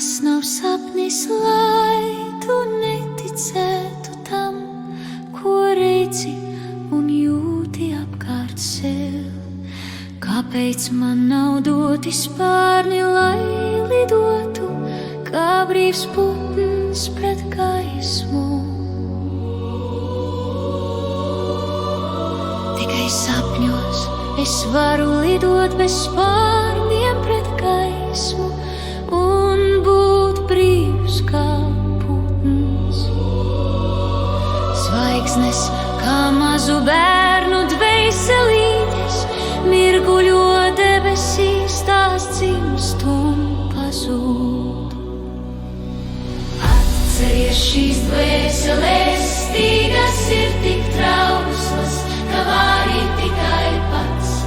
Tas nav sapnis, lai tu neticētu tam, ko redzi un jūti apkārt sev. Kāpēc man nav doti spārni, lai lidotu, kā brīvs putns pret gaismu? Tikai sapņos es varu lidot bez spārniem pret gaismu un būt brīvs kā putns. Zvaigznes kā mazu bērnu dvēselītes mirguļo debesīs, tās dzimst un pazūd. Atceries šīs dvēseles, stīgas ir tik trauslas, ka vari tikai pats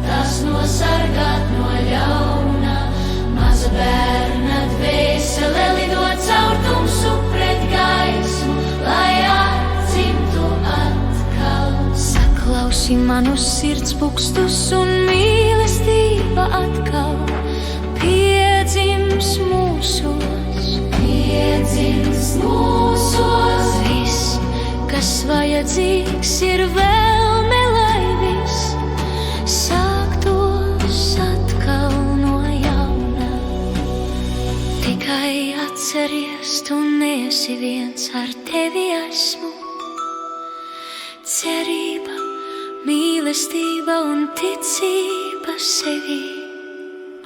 tās nosargāt no ļauna. Maza bērna dvēsele lido caur tumsu pret gaismu, lai atdzimtu atkal. Saklausi manus sirdspukstus un mīlestība atkal piedzims mūsos. Piedzims mūsos. Viss, kas vajadzīgs, ir vēlme, lai viss sāktos atkal no jauna. Tikai atceries, tu neesi viens, ar tevi esmu. Cerība, mīlestība un ticība sevi.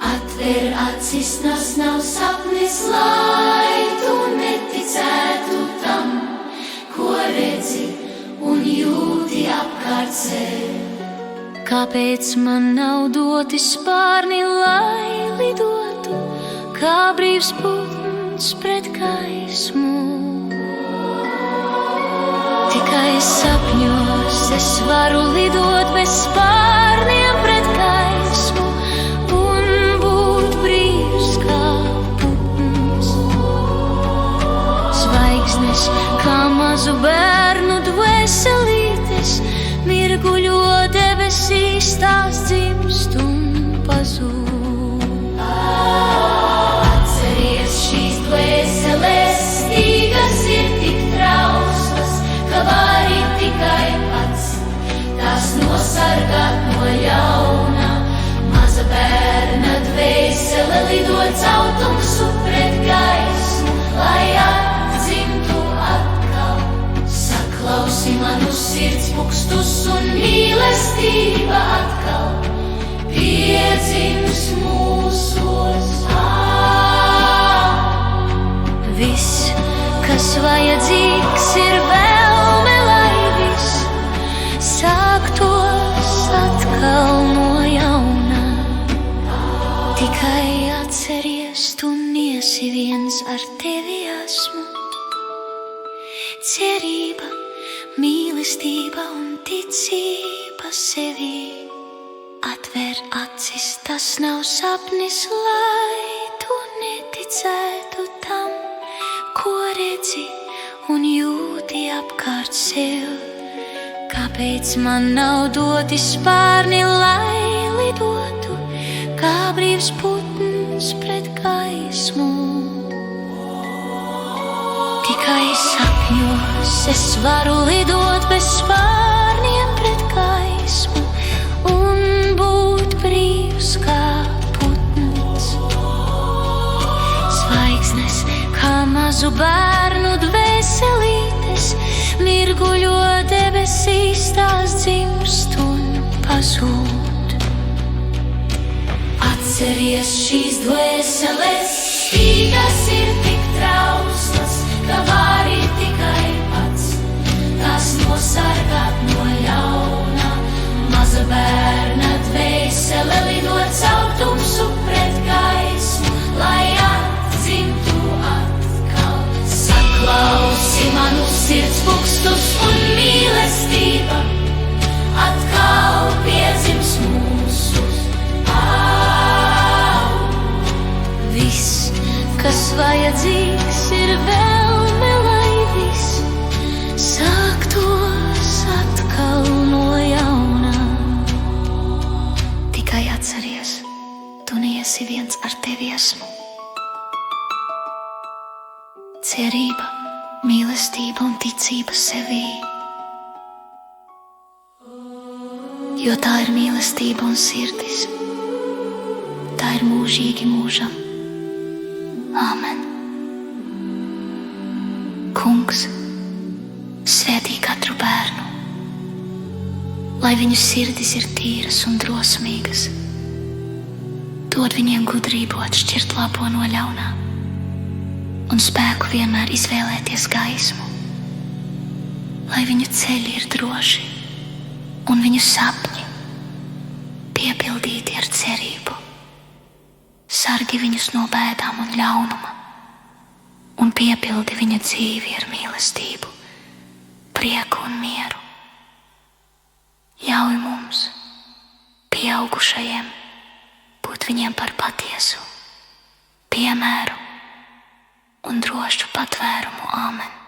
Atver acis, tas nav sapnis, lai tu neticētu tam, ko redzi un jūti apkārt sev. Kāpēc man nav doti spārni, lai lidotu, kā brīvs putns pret gaismu? Tikai sapņos es varu lidot bez spārniem pret gaismu un būt brīvs kā putns. Zvaigznes kā mazu bērnu dvēselītes mirguļo debesīs, tās dzimst un pazūd. Atceries šīs dvēseles, stīgas ir tik trauslas, ka vari tikai pats tās nosargāt no ļauna. Maza bērna dvēsele lido caur tumsu pret gaismu, lai atdzimtu atkal. Saklausi manus sirdspukstus un mīlestība atkal piedzims mūsos. Viss, kas vajadzīgs, ir vēlme, lai viss sāktos atkal no jauna. Tikai atceries, tu niesi viens, ar tevi esmu. Cerība, mīlestība un ticība sevi. Atver acis, tas nav sapnis, lai tu neticētu tam, ko redzi un jūti apkārt sev. Kāpēc man nav doti spārni, lai lidotu, kā brīvs putns pret gaismu? Tikai sapņos es varu lidot bez spārniem pret gaismu un būt brīvs kā putns. Zvaigznes kā mazu bērnu dvēselītes mirguļo debesīs, tās dzimst un pazūd. Atceries šīs dvēseles, stīgas ir tik trauslas, ka vari tikai pats tās nosargāt no ļauna. Maza bērna dvēsele lido caur tumsu pret gaismu, lai atdzimtu atkal. Saklausi manus sirdspukstus un mīlestība atkal piedzims mūsos. Viss, kas vajadzīgs, ir vēlme, lai viss sāktos atkal no jauna. Tikai atceries, tu niesi viens, ar tevi esmu. Cerība, mīlestība un ticība sevi. Atver acis, tas nav sapnis, lai tu neticētu tam, ko redzi un jūti apkārt sev. Kāpēc man nav doti spārni, lai lidotu, kā brīvs putns pret gaismu? Tikai atceries, tu niesi viens, ar tevi esmu. Cerība, mīlestība un ticība sevi. Atver acis, tas nav sapnis, lai tu neticētu tam, ko redzi un jūti apkārt sev. Kāpēc man nav doti spārni, lai lidotu, kā brīvs putns pret gaismu? Tikai atceries, tu niesi viens, ar tevi esmu. cerība, mīlestība un ticība sevī. Jo tā ir mīlestība un sirdis, tā ir mūžīgi mūžam. Āmen. Kungs, svētī katru bērnu, lai viņu sirdis ir tīras un drosmīgas. Dod viņiem gudrību atšķirt labo no ļaunā un spēku vienmēr izvēlēties gaismu, lai viņu ceļi ir droši un viņu sapņi piepildīti ar cerību. Sargi viņus no bēdām un ļaunuma un piepildi viņa dzīvi ar mīlestību, prieku un mieru. Ļauj mums, pieaugušajiem, būt viņiem par patiesu piemēru un drošu patvērumu. Āmen.